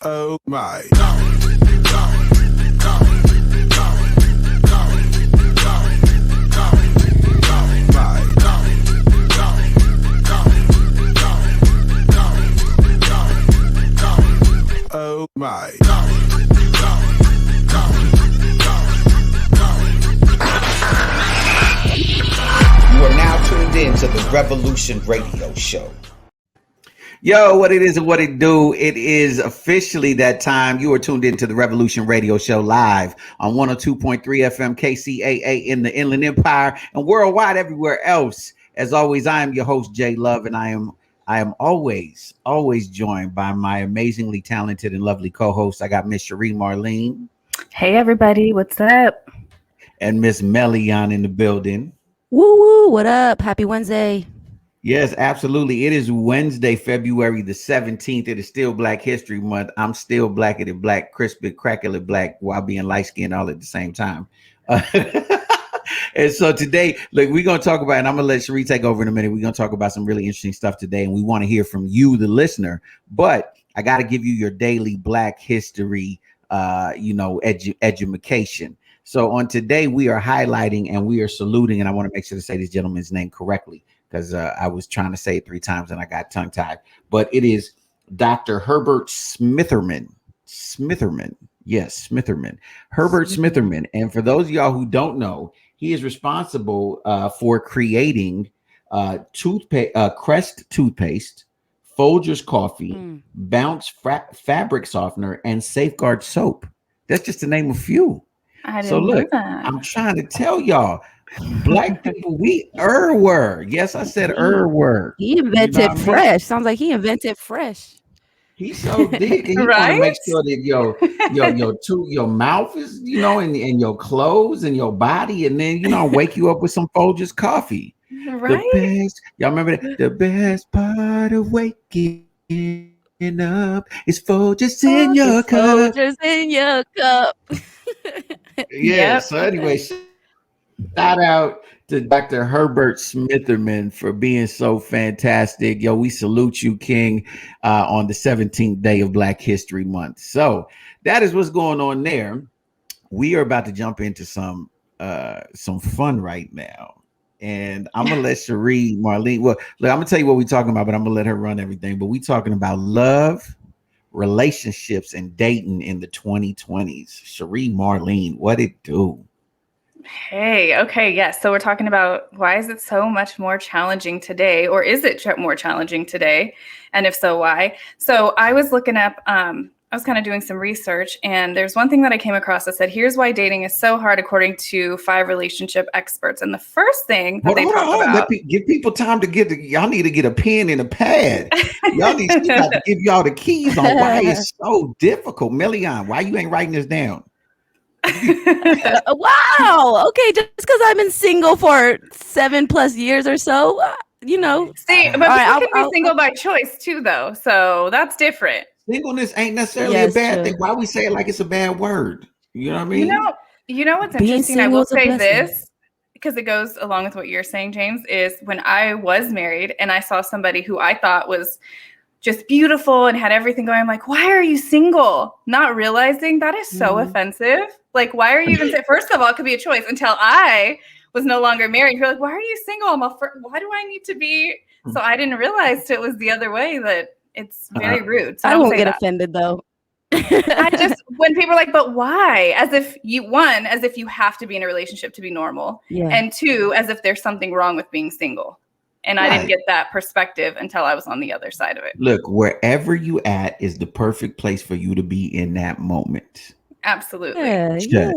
Oh my. Oh my. You are now tuned in to the Revolution Radio Show. Yo, what it is and what it do. It is officially that time. You are tuned into the Revolution Radio Show live on 102.3 FM KCAA in the Inland Empire and worldwide everywhere else. As always, I am your host, Jay Love, and I am always joined by my amazingly talented and lovely co-host. I got Miss Cherie Marlene. Hey, everybody. What's up? And Miss Melian in the building. Woo woo. What up? Happy Wednesday. Yes, absolutely. It is Wednesday, February the 17th. It is still Black History Month. I'm still blackety black, crispy, crackly black while being light skinned all at the same time. And so today, look, we're going to talk about, and I'm going to let Cherie take over in a minute. We're going to talk about some really interesting stuff today, and we want to hear from you, the listener. But I got to give you your daily Black history, education. So on today, we are highlighting and we are saluting, and I want to make sure to say this gentleman's name correctly, because I was trying to say it 3 times and I got tongue tied. But it is Dr. Herbert Smitherman. Yes, Smitherman. Herbert Smitherman. And for those of y'all who don't know, he is responsible for creating Crest toothpaste, Folgers coffee, Bounce fabric softener, and Safeguard soap. That's just to name a few. So look, I'm trying to tell y'all, Black people, we word. Yes, I said word. He invented fresh. Sounds like he invented fresh. He's so big, and you Right? want to make sure that your mouth is, and your clothes and your body, and then wake you up with some Folgers coffee. Right? The best, y'all remember that? The best part of waking up is Folgers in your cup. Folgers in your cup. Yeah. Yep. So anyway, shout out to Dr. Herbert Smitherman for being so fantastic. Yo, we salute you, King, on the 17th day of Black History Month. So that is what's going on there. We are about to jump into some fun right now. And I'm going to let Cherie Marlene, well, look, I'm going to tell you what we're talking about, but I'm going to let her run everything. But we're talking about love, relationships, and dating in the 2020s. Cherie Marlene, what it do? Hey, okay, yes. So we're talking about why is it so much more challenging today, or is it more challenging today? And if so, why? So I was looking up, I was kind of doing some research, and there's one thing that I came across that said, here's why dating is so hard according to 5 relationship experts. And the first thing that they talk about... Give people time to y'all need to get a pen and a pad. She got to give y'all the keys on why it's so difficult. Melian, why you ain't writing this down? Wow. Okay, just because I've been single for 7+ years or so, See, but people can be single by choice too, though. So that's different. Singleness ain't necessarily a bad thing. Why we say it like it's a bad word? You know what I mean? You know what's interesting? I will say this, because it goes along with what you're saying, James, is when I was married and I saw somebody who I thought was just beautiful and had everything going, I'm like, why are you single? Not realizing that is so offensive. Like, why are you even saying, first of all, it could be a choice until I was no longer married. You're like, why are you single? Why do I need to be? So I didn't realize it was the other way, that it's very rude. So I won't get offended though. When people are like, but why? As if you have to be in a relationship to be normal. Yeah. And 2, as if there's something wrong with being single. And I didn't get that perspective until I was on the other side of it. Look, wherever you at is the perfect place for you to be in that moment. Absolutely. Yeah. So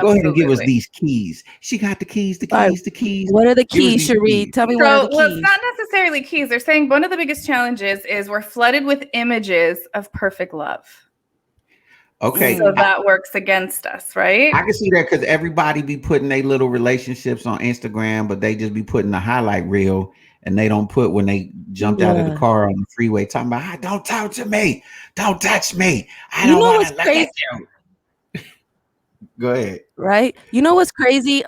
go ahead and give us these keys. She got the keys. The keys. What are the keys, Cherie? Tell me what are the keys. Well, it's not necessarily keys. They're saying one of the biggest challenges is we're flooded with images of perfect love. Okay. So that works against us, right? I can see that because everybody be putting their little relationships on Instagram, but they just be putting the highlight reel, and they don't put when they jumped out of the car on the freeway talking about, don't talk to me. Don't touch me. I don't want to look at you. Go ahead. Right. You know what's crazy?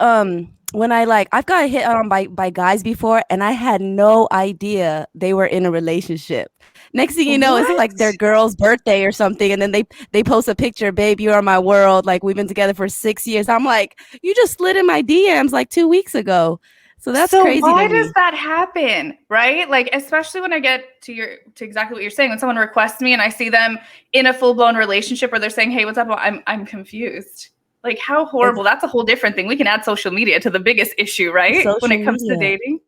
when I've got hit on by guys before, and I had no idea they were in a relationship. Next thing you know, it's What? like their girl's birthday or something, and then they post a picture, babe, you are my world. Like we've been together for 6 years. I'm like, you just slid in my DMs like 2 weeks ago. So that's So crazy to why does me. that happen, right? Like, especially when I get to exactly what you're saying, when someone requests me and I see them in a full-blown relationship where they're saying, "Hey, what's up?" I'm confused. Like, how horrible. That's a whole different thing. We can add social media to the biggest issue, right? When Social it comes to media. dating.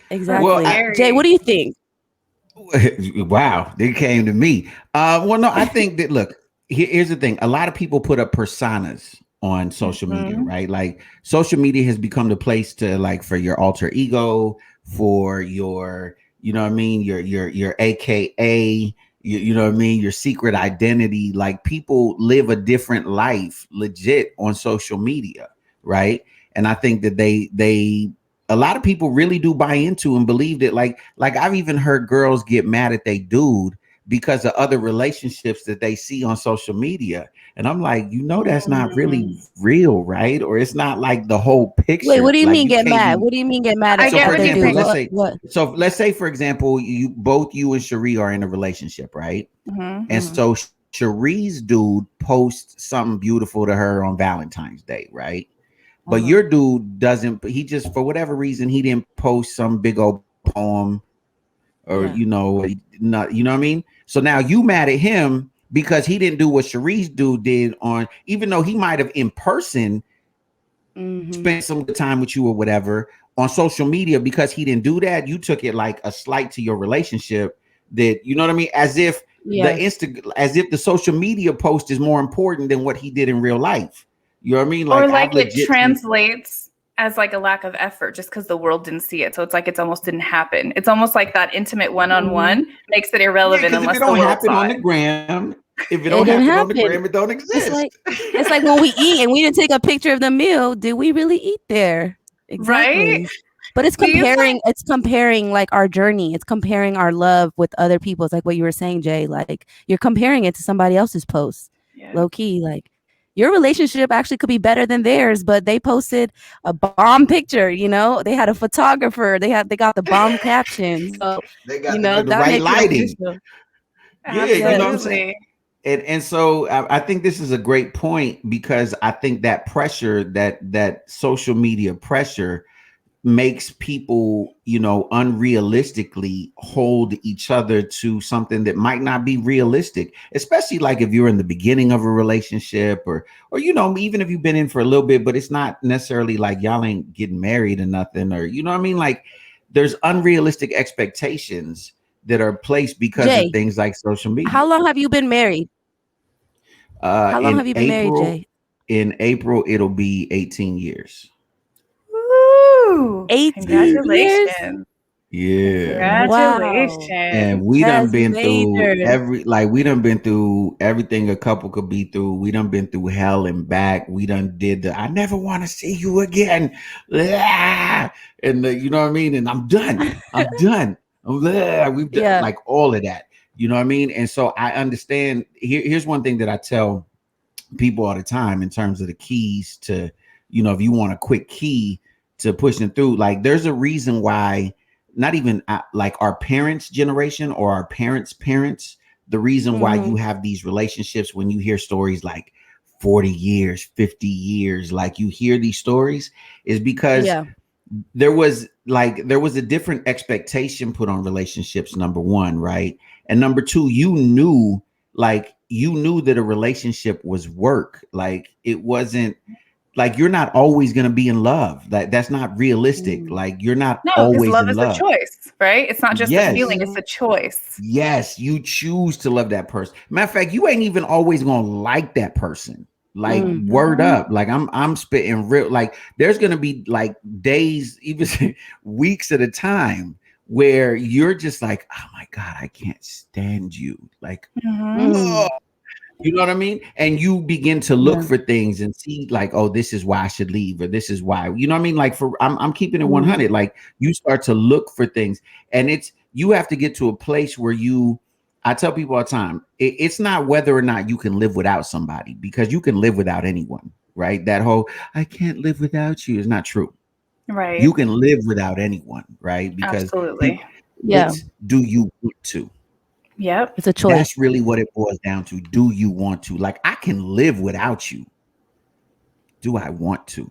Exactly. Well, Jay, what do you think? wow, they came to me. Well, no, I think that look, here's the thing. A lot of people put up personas on social media, Mhm. right? Like social media has become the place to like for your alter ego, for your, you know what I mean, your AKA, you know what I mean, your secret identity. Like people live a different life legit on social media, right? And I think that they a lot of people really do buy into and believe that like I've even heard girls get mad at they dude because of other relationships that they see on social media. And I'm like, that's not really Mm. real, right? Or it's not like the whole Wait, what picture. do you Like mean you get can't mad? be. What do you mean get mad I at So get for what other you're example, dudes? saying. let's say for example, you and Cherie are in a relationship, right? Mhm. And Mhm. so Cherie's dude posts something beautiful to her on Valentine's Day, right? But Uh-huh. your dude doesn't, he just, for whatever reason, he didn't post some big old poem or, Yeah. not, you know what I mean? So now you mad at him because he didn't do what Cherie's dude did on, even though he might have in person Mhm. spent some good time with you or whatever on social media, because he didn't do that, you took it like a slight to your relationship that, you know what I mean? Yes. As if the social media post is more important than what he did in real life. You know what I mean? Or Like I've like it legit seen. translates as like a lack of effort just because the world didn't see it. So it's like it's almost didn't happen. It's almost like that intimate Mhm. one-on-one makes it Yeah, irrelevant because if it unless the don't world happen saw on it. the gram, if it It don't didn't happen on the happen. gram, it don't It's exist. like it's like when we eat and we didn't take a picture of the meal, did we really eat there? Right? Exactly. But Do you find it's comparing like our journey. It's comparing our love with other people. It's like what you were saying, Jay. Like you're comparing it to somebody else's post. yeah. Low key. Like your relationship actually could be better than theirs, but they posted a bomb picture, They had a photographer, they got the bomb caption. So, They got the that right makes it lighting. official. Yeah, you know what I'm Yes. saying? Absolutely. And so I think this is a great point, because I think that pressure, that social media pressure makes people, unrealistically hold each other to something that might not be realistic, especially like if you're in the beginning of a relationship, or even if you've been in for a little bit, but it's not necessarily like y'all ain't getting married or nothing, or you know what I mean? Like there's unrealistic expectations that are placed because of Jay, things like social how media. long have you been married? How long have In you been married, April, Jay? it'll be 18 years. Woo! 18 years? Congratulations. Yeah. Wow. And Congratulations. we done That's been through major. we done been through everything a couple could be through. We done been through hell and back. We done did I never want to see you again. Ah! And you know what I mean? And I'm done. I'm done. We've done Yeah. like all of that. You know what I mean? And so I understand. Here's one thing that I tell people all the time in terms of the keys to, if you want a quick key to pushing through, like there's a reason why not even like our parents' generation or our parents, the reason why you Mhm. have these relationships, when you hear stories like 40 years, 50 years, like you hear these stories, is because Yeah. there was a different expectation put on relationships, number one, right? And number two, you knew that a relationship was work. Like it wasn't like you're not always going to be in love. Like that's not realistic. Mhm. Like you're not No, because always love in is a love. choice, right? It's not just a Yes. feeling, it's Mhm. a choice. Yes, you choose to love that person. Matter of fact, you ain't even always gonna like that person. Like Mm. word Mhm. up. Like I'm spitting real. Like there's gonna be like days, even weeks at a time, where you're just like, oh my God, I can't stand you. Like, Mhm. oh, Mm. you know what I mean? And you begin to look Yeah. for things and see, like, oh, this is why I should leave, or this is why, you know what I mean? Like, I'm keeping it Mhm. 100. Like, you start to look for things, and you have to get to a place where I tell people all the time, it's not whether or not you can live without somebody, because you can live without anyone. right? That whole I can't live without you is not true. Right. You can live without anyone, right? Because Absolutely. Yeah. it's do you want to? Yep. It's a choice. That's really what it boils down to. Do you want to? Like, I can live without you. Do I want to?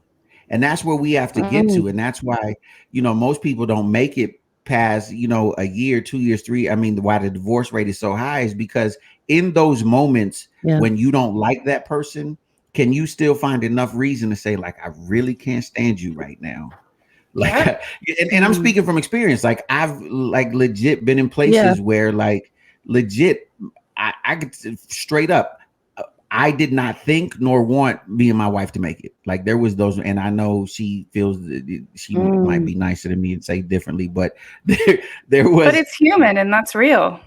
And that's where we have to get to. And that's why, most people don't make it past, a year, 2 years, three. I mean, why the divorce rate is so high is because in those moments when you don't like that person, can you still find enough reason to say, like, I really can't stand you right now? Like, and I'm speaking from experience. Like, I've legit been in places where legit, I could straight up, I did not think nor want me and my wife to make it. Like, there was those, and I know she feels that she might be nicer than me and say differently, but there was. But it's human, and that's real.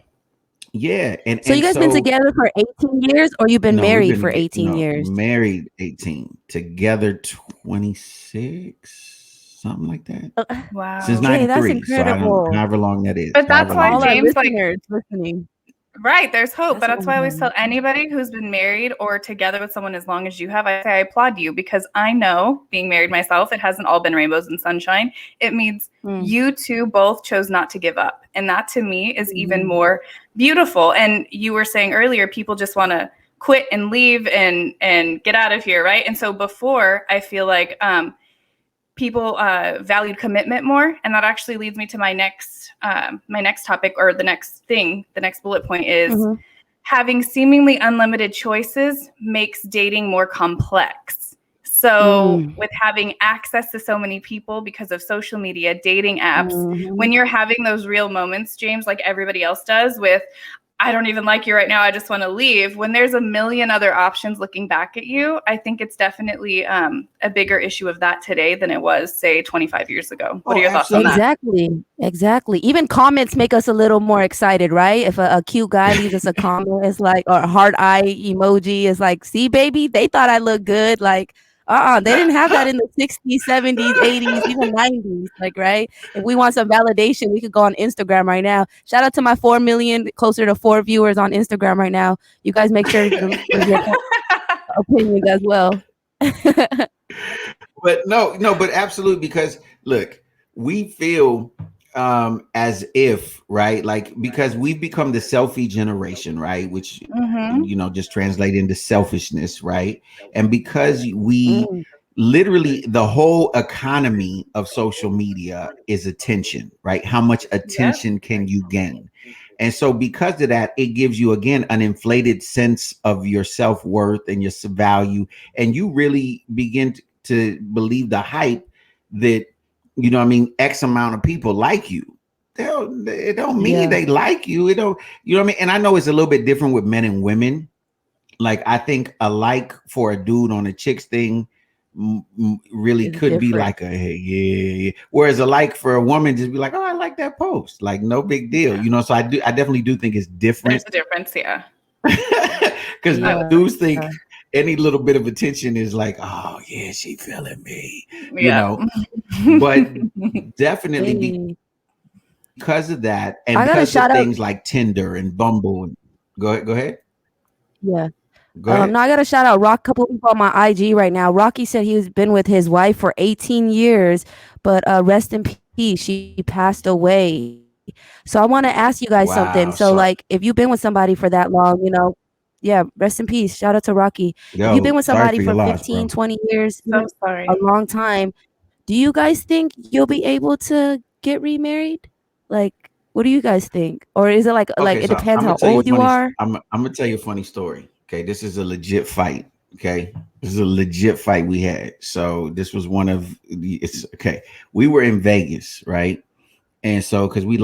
Yeah, and so you guys been together for 18 years, or you've been married for 18 years? Married 18, together 26, something like that. Wow, since 93. That's incredible. So however long that is. But that's why James, listening. Right, there's hope. But that's why I always tell anybody who's been married or together with someone as long as you have, I say I applaud you, because I know, being married myself, it hasn't all been rainbows and sunshine. It means you two both chose not to give up. And that to me is even more beautiful. And you were saying earlier, people just want to quit and leave and get out of here, right? And so before, I feel like people valued commitment more. And that actually leads me to my next topic, or the next bullet point is having seemingly unlimited choices makes dating more complex. So with having access to so many people because of social media, dating apps, when you're having those real moments, James, like everybody else does with, I don't even like you right now, I just want to leave. When there's a million other options looking back at you, I think it's definitely a bigger issue of that today than it was, say, 25 years ago. What are your thoughts on that? Exactly. Even comments make us a little more excited, right? If a cute guy leaves us a comment, it's like, or a heart eye emoji is like, see, baby, they thought I looked good. Like, they didn't have that in the 60s, 70s, 80s, even 90s. Like, right? If we want some validation, we could go on Instagram right now. Shout out to my 4 million, closer to 4 viewers on Instagram right now. You guys make sure to leave your opinions as well. But but absolutely, because look, we feel as if, right, like, because we've become the selfie generation, right, which just translate into selfishness, right? And because we literally, the whole economy of social media is attention, right? How much attention can you gain? And so because of that, it gives you, again, an inflated sense of your self-worth and your value, and you really begin to believe the hype that, X amount of people like you. It don't mean they like you. It don't, And I know it's a little bit different with men and women. Like, I think a like for a dude on a chick's thing really could different. Be like a hey, yeah. Whereas a like for a woman just be like, oh, I like that post. Like, no big deal. So I definitely do think it's different. There's a difference, yeah. Because dudes think any little bit of attention is like, oh yeah, she feeling me, but definitely because of that, and because of things like Tinder and Bumble. And go ahead. Yeah. No, I got to shout out a couple of people on my IG right now. Rocky said he's been with his wife for 18 years, but rest in peace, she passed away. So I want to ask you guys something. So like, if you've been with somebody for that long, rest in peace. Shout out to Rocky. If you've been with somebody for 15, 20 years, a long time, do you guys think you'll be able to get remarried? Like, what do you guys think? Or is it like it depends how old you are? I'm gonna tell you a funny story. Okay, this is a legit fight. Okay, this is a legit fight we had. So this was one of we were in Vegas, right? And so, because we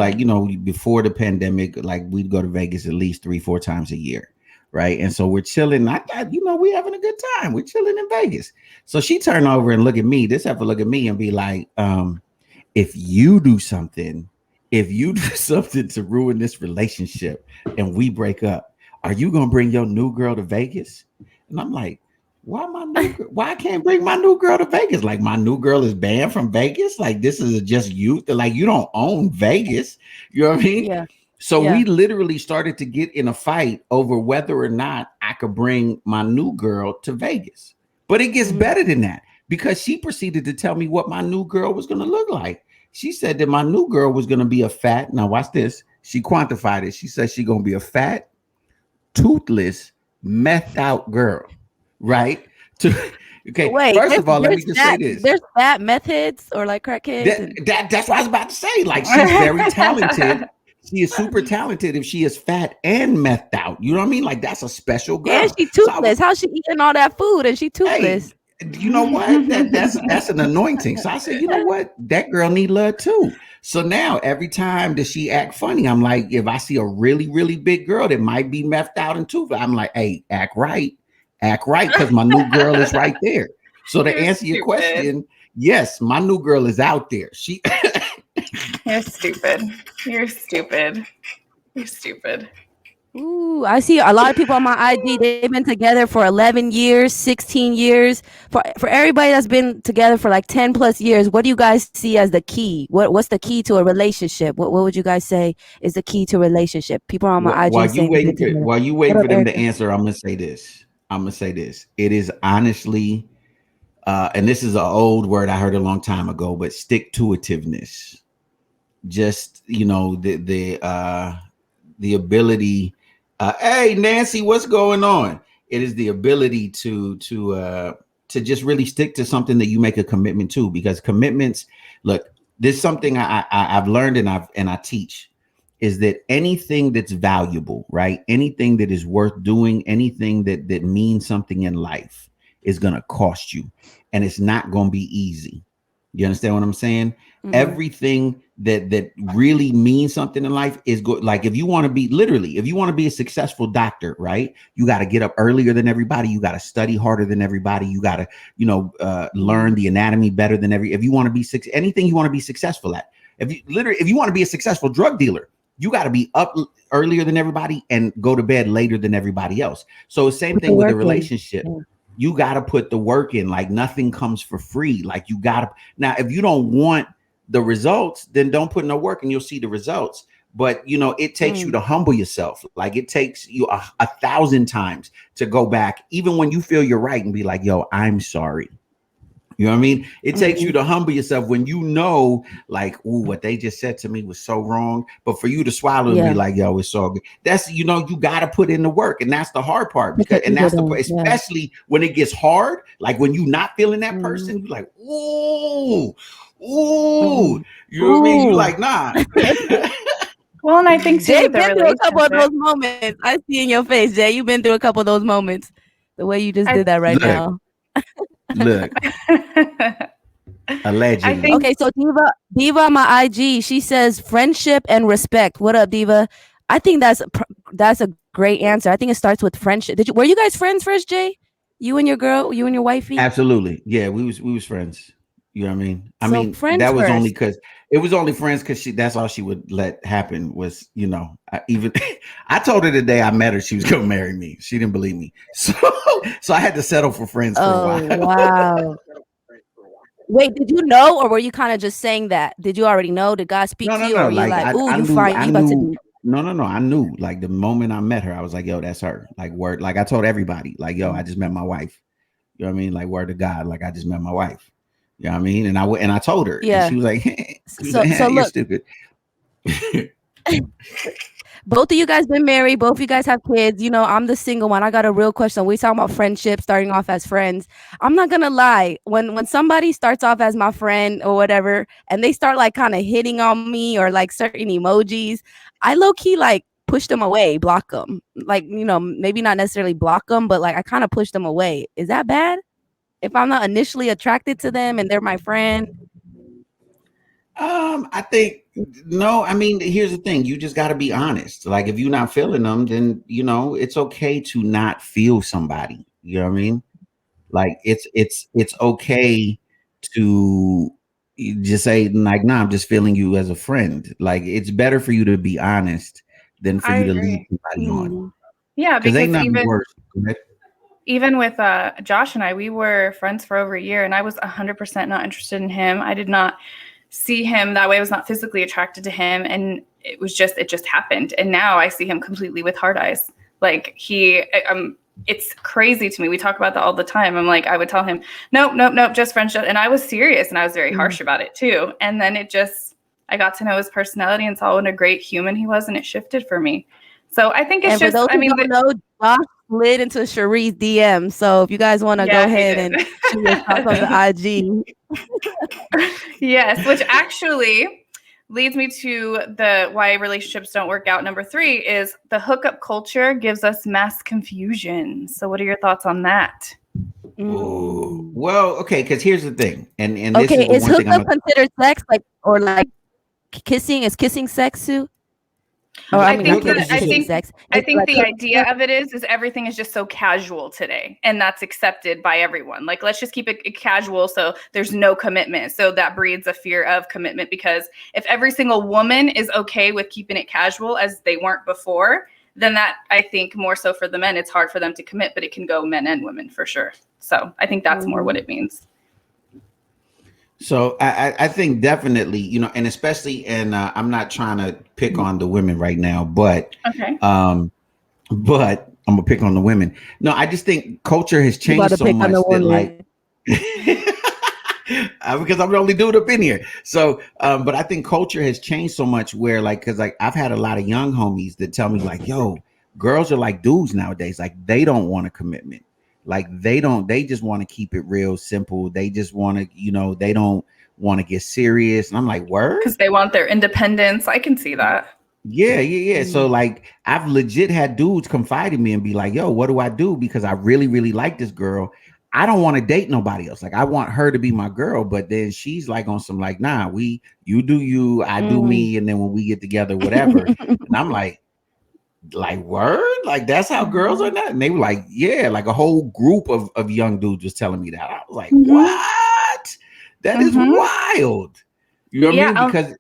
before the pandemic, like, we'd go to Vegas at least 3-4 times a year, right? And so we're chilling. I thought, we having a good time. We're chilling in Vegas. So she turned over and look at me. This have to look at me and be like, if you do something to ruin this relationship and we break up, are you gonna bring your new girl to Vegas? And I'm like, why I can't bring my new girl to Vegas? Like, my new girl is banned from Vegas. Like, this is just you. Like, you don't own Vegas. You know what I mean? Yeah. So we literally started to get in a fight over whether or not I could bring my new girl to Vegas. But it gets better than that, because she proceeded to tell me what my new girl was going to look like. She said that my new girl was going to be a fat, now watch this, she quantified it. She said she's going to be a fat, toothless, methed out girl, right? Okay, Wait, first of all, let me just say this. There's fat meth heads or like crackheads. That's what I was about to say. Like, she's very talented. She is super talented if she is fat and methed out. You know what I mean? Like, that's a special girl. And she toothless. How's she eating all that food and she toothless? Hey, you know what? That's an anointing. So I said, you know what? That girl need love too. So now every time that she act funny, I'm like, if I see a really, really big girl that might be methed out and toothless, I'm like, hey, act right, because my new girl is right there. So to answer your question, yes, my new girl is out there. You're stupid. You're stupid. You're stupid. Ooh, I see a lot of people on my IG. They've been together for 11 years, 16 years. For everybody that's been together for like 10 plus years, what do you guys see as the key? What's the key to a relationship? What would you guys say is the key to a relationship? People are on my IG while you waiting for them to answer, I'm gonna say this. It is honestly, and this is an old word I heard a long time ago, but stick-to-itiveness. Just, you know, the ability. Hey, Nancy, what's going on? It is the ability to just really stick to something that you make a commitment to, because commitments. Look, there's something I've learned and I teach, is that anything that's valuable, right? Anything that is worth doing, anything that means something in life is gonna cost you, and it's not gonna be easy. You understand what I'm saying? Mm-hmm. Everything that really means something in life is good. Like, if you want to be a successful doctor, right? You got to get up earlier than everybody. You got to study harder than everybody. You got to, learn the anatomy better than if you want to be anything you want to be successful at. If you want to be a successful drug dealer, you got to be up earlier than everybody and go to bed later than everybody else. So same thing with a relationship. Yeah. You got to put the work in. Like, nothing comes for free. Like, you got to. Now, if you don't want the results, then don't put no work and you'll see the results. But, you know, it takes you to humble yourself. Like, it takes you 1,000 times to go back, even when you feel you're right, and be like, yo, I'm sorry. You know what I mean? It takes you to humble yourself when you know, like, ooh, what they just said to me was so wrong. But for you to swallow and be like, yo, it's so good. That's, you know, you got to put in the work. And that's the hard part. Especially when it gets hard, like when you're not feeling that person, you're like, ooh. You know what I mean? You're like, nah. Well, and I think Jay been through a couple of those moments. I see in your face, Jay. You've been through a couple of those moments. The way you just did that right now. Look, allegedly. Okay, so Diva on my IG, she says friendship and respect. What up, Diva? I think that's a great answer. I think it starts with friendship. Were you guys friends first, Jay? You and your girl, you and your wifey? Absolutely. Yeah, we was friends. You know what I mean? That was only because it was only friends because that's all she would let happen was, you know, I told her the day I met her, she was gonna marry me. She didn't believe me. So I had to settle for friends for a while. Wow. Wait, did you know, or were you kind of just saying that? Did you already know? Did God speak to you? Or were you like, ooh, you fine, you about to do? No. I knew. Like, the moment I met her, I was like, yo, that's her. Like, word. Like, I told everybody, like, yo, I just met my wife. You know what I mean? Like, word to God, like, I just met my wife. You know what I mean? And I told her. Yeah. And she was like, so you're stupid. Both of you guys been married. Both of you guys have kids. You know, I'm the single one. I got a real question. We talking about friendship, starting off as friends. I'm not gonna lie. When somebody starts off as my friend or whatever, and they start like kind of hitting on me or like certain emojis, I low key like push them away, block them. Like, you know, maybe not necessarily block them, but like I kind of push them away. Is that bad? If I'm not initially attracted to them and they're my friend? I think no. I mean, here's the thing: you just got to be honest. Like, if you're not feeling them, then you know it's okay to not feel somebody. You know what I mean? Like, it's okay to just say like, nah, I'm just feeling you as a friend. Like, it's better for you to be honest than for you to lead somebody on. Yeah, because ain't nothing worse. Even with Josh and I, we were friends for over a year, and I was 100% not interested in him. I did not see him that way. I was not physically attracted to him, and it just happened. And now I see him completely with hard eyes. Like, it's crazy to me. We talk about that all the time. I'm like, I would tell him, nope, just friendship. And I was serious and I was very harsh about it too. And then I got to know his personality and saw what a great human he was, and it shifted for me. So I think it's just, I mean, don't know, Josh slid into Cherie's DM. So if you guys want to go ahead and shoot your thoughts on the IG. Yes, which actually leads me to why relationships don't work out. Number 3 is the hookup culture gives us mass confusion. So what are your thoughts on that? Ooh. Well, okay, because here's the thing, and this is hookup considered sex, like, or like kissing? Is kissing sex too? I think the idea of it is everything is just so casual today, and that's accepted by everyone. Like, let's just keep it casual, so there's no commitment. So that breeds a fear of commitment, because if every single woman is okay with keeping it casual as they weren't before, then that, I think, more so for the men, it's hard for them to commit, but it can go men and women for sure. So I think that's more what it means. So I think definitely, you know, and especially, and I'm not trying to pick on the women right now, but but I'm gonna pick on the women. No, I just think culture has changed so much that, like, because I'm the only dude up in here. So, but I think culture has changed so much where, like, because like I've had a lot of young homies that tell me like, yo, girls are like dudes nowadays. Like, they don't want a commitment. Like, they just want to keep it real simple. They just want to, you know, they don't want to get serious. And I'm like, word? Because they want their independence. I can see that. Yeah. So like, I've legit had dudes confide in me and be like, yo, what do I do? Because I really, really like this girl. I don't want to date nobody else. Like, I want her to be my girl. But then she's like on some like, nah, you do you, I do me. And then when we get together, whatever. And I'm like, word? Like, that's how girls are now? And they were like, yeah, like a whole group of young dudes was telling me that. I was like, what? That is wild. You know what I mean? Because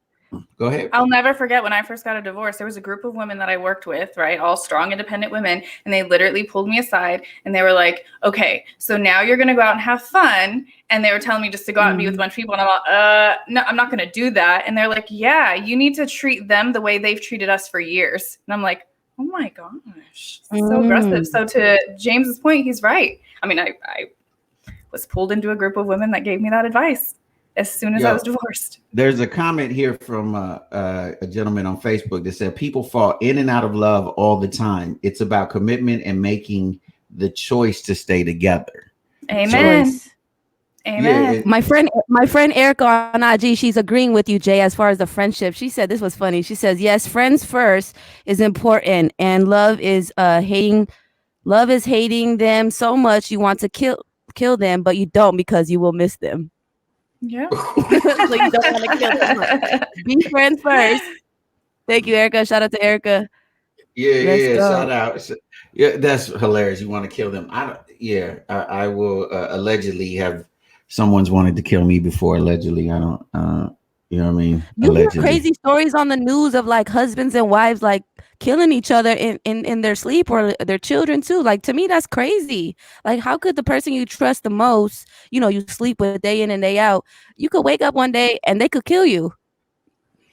go ahead. I'll never forget when I first got a divorce, there was a group of women that I worked with, right? All strong, independent women. And they literally pulled me aside and they were like, okay, so now you're going to go out and have fun. And they were telling me just to go out and be with a bunch of people. And I'm like, no, I'm not going to do that. And they're like, yeah, you need to treat them the way they've treated us for years. And I'm like, oh my gosh, so aggressive. So to James's point, he's right. I mean, I was pulled into a group of women that gave me that advice as soon as I was divorced. There's a comment here from a gentleman on Facebook that said, people fall in and out of love all the time. It's about commitment and making the choice to stay together. Amen. Amen. Yeah, my friend Erica on IG, she's agreeing with you, Jay, as far as the friendship. She said this was funny. She says, yes, friends first is important, and love is hating them so much you want to kill them, but you don't, because you will miss them. Yeah. So you don't want to kill them. Be friends first. Thank you, Erica. Shout out to Erica. Yeah. Shout out. Yeah, that's hilarious. You want to kill them? I will allegedly have. Someone's wanted to kill me before, allegedly. I don't, you know what I mean? You hear crazy stories on the news of like husbands and wives like killing each other in their sleep, or their children too. Like, to me, that's crazy. Like, how could the person you trust the most, you know, you sleep with day in and day out, you could wake up one day and they could kill you?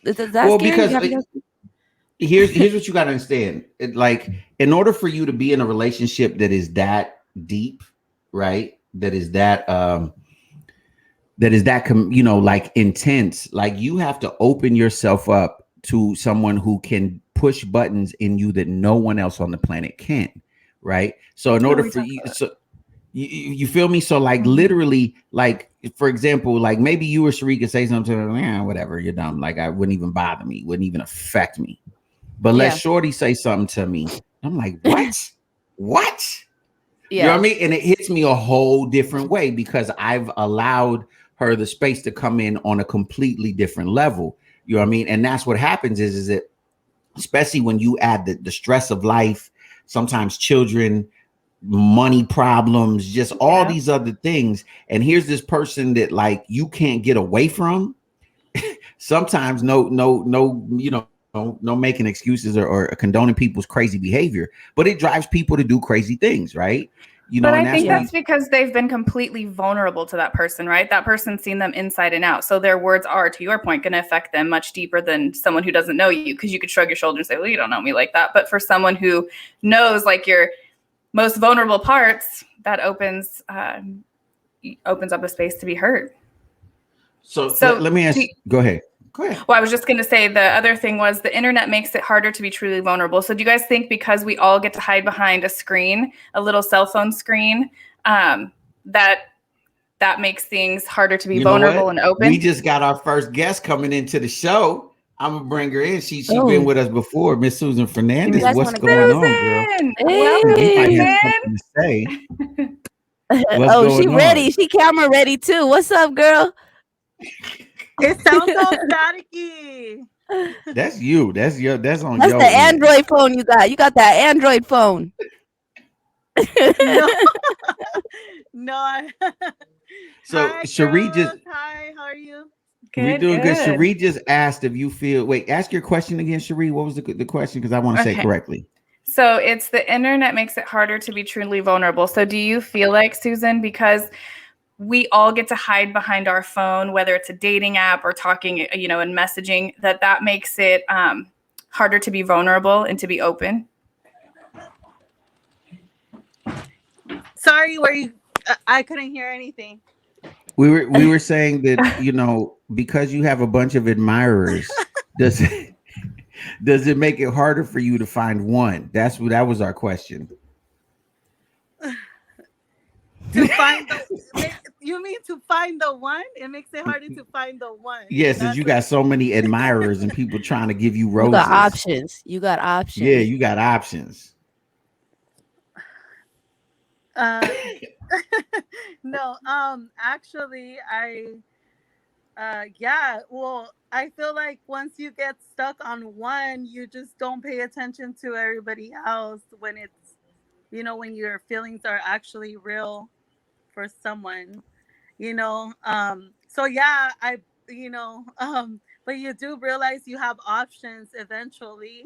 Is that scary? Because here's what you got to understand. Like, in order for you to be in a relationship that is that deep, right? That is that you know, like, intense, like, you have to open yourself up to someone who can push buttons in you that no one else on the planet can, right? So in order for you, so you feel me? So like, literally, like, for example, like, maybe you or Cherie could say something to me, whatever, you're dumb. Like, I wouldn't even bother me, wouldn't even affect me. But let Shorty say something to me. I'm like, what? What? Yeah. You know what I mean? And it hits me a whole different way, because I've allowed her the space to come in on a completely different level. You know what I mean? And that's what happens is that, especially when you add the stress of life, sometimes children, money problems, just all these other things. And here's this person that, like, you can't get away from. Sometimes no, you know, no making excuses or condoning people's crazy behavior, but it drives people to do crazy things, right? You know, but I think that's because they've been completely vulnerable to that person, right? That person's seen them inside and out. So their words are, to your point, going to affect them much deeper than someone who doesn't know you, because you could shrug your shoulders and say, well, you don't know me like that. But for someone who knows, like, you're most vulnerable parts, that opens up a space to be hurt. So let me ask you, go ahead. Well, I was just going to say the other thing was the internet makes it harder to be truly vulnerable. So do you guys think because we all get to hide behind a screen, a little cell phone screen, that makes things harder to be vulnerable and open? We just got our first guest coming into the show. I'm going to bring her in. She's been with us before, Miss Susan Fernandez. What's going on, girl? Welcome, Susan. To say. She ready. She camera ready too. What's up, girl? It sounds so staticky. That's you. That's on That's your the Android phone you got. You got that Android phone. No. So hi, Cherie girls. Hi, how are you? We're doing good. Cherie just asked if you feel. Wait, ask your question again, Cherie. What was the question? Because I want to say it correctly. So it's the internet makes it harder to be truly vulnerable. So do you feel like, Susan, because we all get to hide behind our phone, whether it's a dating app or talking, and messaging, that makes it harder to be vulnerable and to be open? Sorry, I couldn't hear anything. We were saying that, because you have a bunch of admirers, does it make it harder for you to find one? That was our question. You mean to find the one? It makes it harder to find the one. Yes, since you got so many admirers and people trying to give you roses. You got options. Yeah, you got options. No, actually, I feel like once you get stuck on one, you just don't pay attention to everybody else when it's, when your feelings are actually real for someone, so yeah, but you do realize you have options eventually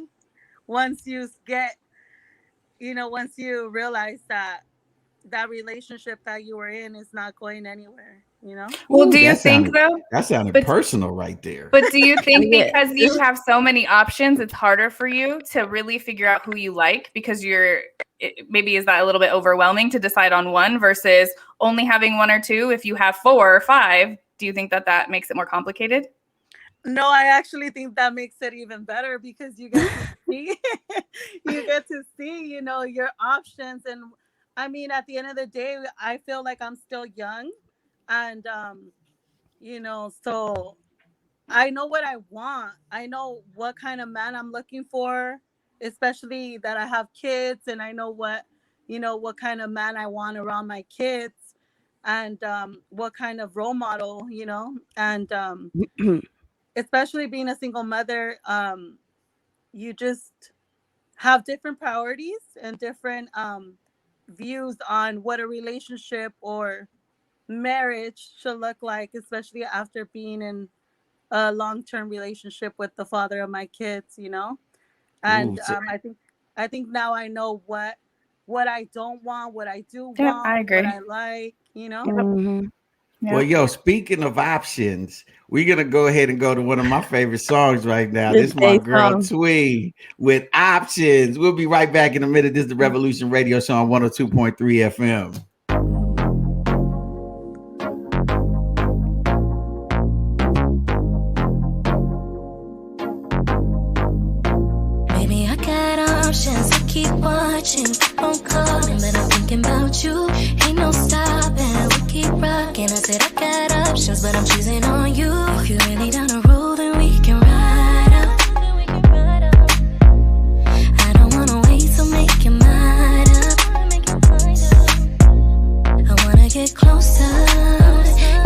once you realize that relationship that you were in is not going anywhere, Well, do you think though? That sounded personal right there. But do you think because you have so many options, it's harder for you to really figure out who you like because maybe is that a little bit overwhelming to decide on one versus only having one or two? If you have 4 or 5, do you think that makes it more complicated? No, I actually think that makes it even better because you get to see, your options. And I mean, at the end of the day, I feel like I'm still young and, so I know what I want. I know what kind of man I'm looking for, especially that I have kids, and I know what kind of man I want around my kids and what kind of role model, and especially being a single mother, you just have different priorities and different views on what a relationship or marriage should look like, especially after being in a long-term relationship with the father of my kids, and I think now I know what I don't want, what I do want, I agree. what I like, Mm-hmm. Yeah. Well, speaking of options, we're going to go ahead and go to one of my favorite songs right now. This is my girl Twee with Options. We'll be right back in a minute. This is the Revolution Radio Show on 102.3 FM. Baby, I got options. I keep watching, keep on calling, but I'm thinking about you. Ain't no stopping. Keep rocking. I said I got options, but I'm choosing on you. If you're really down the road, then we can ride out. I don't wanna wait, so make your mind up. I wanna get closer.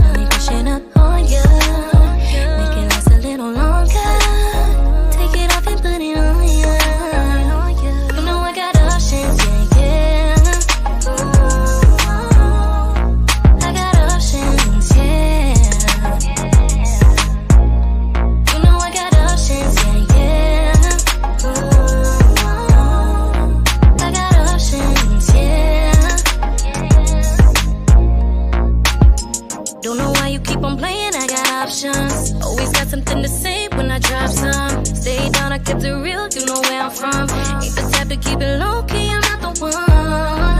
Got me pushing up on you. Make it last a little longer. Take it off and put it on you. You know I got options, yeah. Always got something to say when I drop some. Stay down, I kept it real, you know where I'm from. Ain't the type to keep it low key, I'm not the one.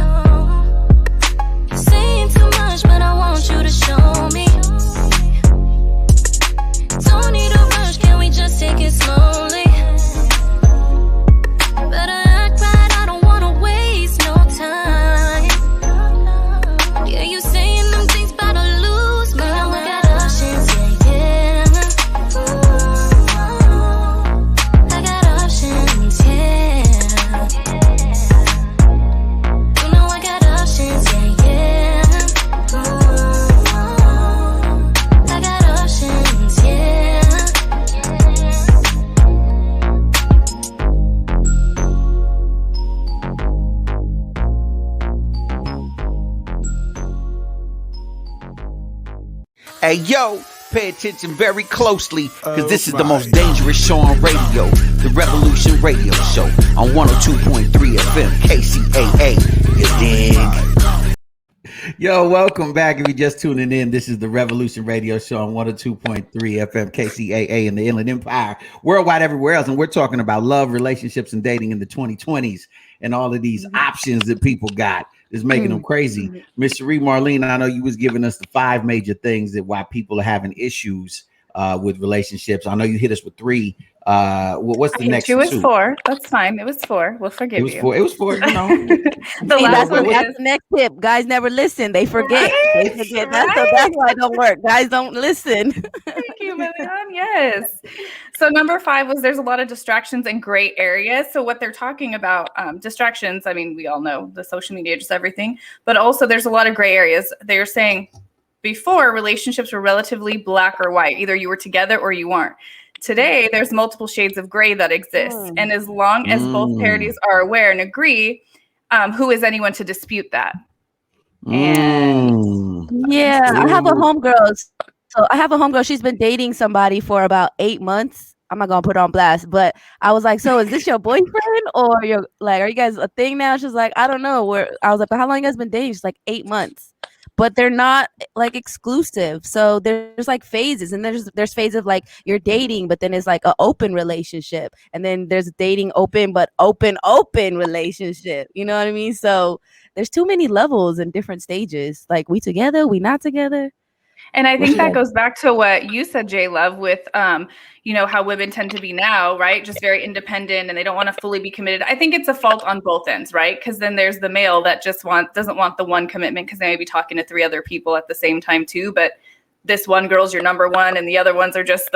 Hey, yo, pay attention very closely, because this is the most dangerous show on radio, the Revolution Radio Show on 102.3 FM, KCAA. You dig? Yo, welcome back. If you're just tuning in, this is the Revolution Radio Show on 102.3 FM, KCAA in the Inland Empire, worldwide, everywhere else. And we're talking about love, relationships, and dating in the 2020s and all of these options that people got is making them crazy. Miss Cherie Marlene, I know you was giving us the 5 major things that why people are having issues with relationships. I know you hit us with 3. What's the next? It was 4. That's fine. It was 4. We'll forgive you. It was 4. You know. The last one that's the next tip. Guys never listen. They forget. Right? They forget. That's why it don't work. Guys don't listen. Thank you, Million. Yes. So number 5 was there's a lot of distractions and gray areas. So what they're talking about, distractions. I mean, we all know the social media, just everything. But also, there's a lot of gray areas. They're saying before relationships were relatively black or white. Either you were together or you weren't. Today, there's multiple shades of gray that exist. And as long as both parties are aware and agree, who is anyone to dispute that? And yeah, I have a homegirl. So I have a homegirl. She's been dating somebody for about 8 months. I'm not going to put her on blast, but I was like, so is this your boyfriend or you're like, are you guys a thing now? She's like, I don't know. I was like, but how long you guys been dating? She's like 8 months. But they're not like exclusive. So there's like phases, and there's phases of like you're dating, but then it's like an open relationship, and then there's dating open, but open relationship. You know what I mean? So there's too many levels and different stages. Like we together, we not together. And I think that goes back to what you said, J Love, with how women tend to be now, right? Just very independent and they don't want to fully be committed. I think it's a fault on both ends, right? Because then there's the male that just doesn't want the one commitment because they may be talking to 3 other people at the same time too. But this one girl's your number one and the other ones are just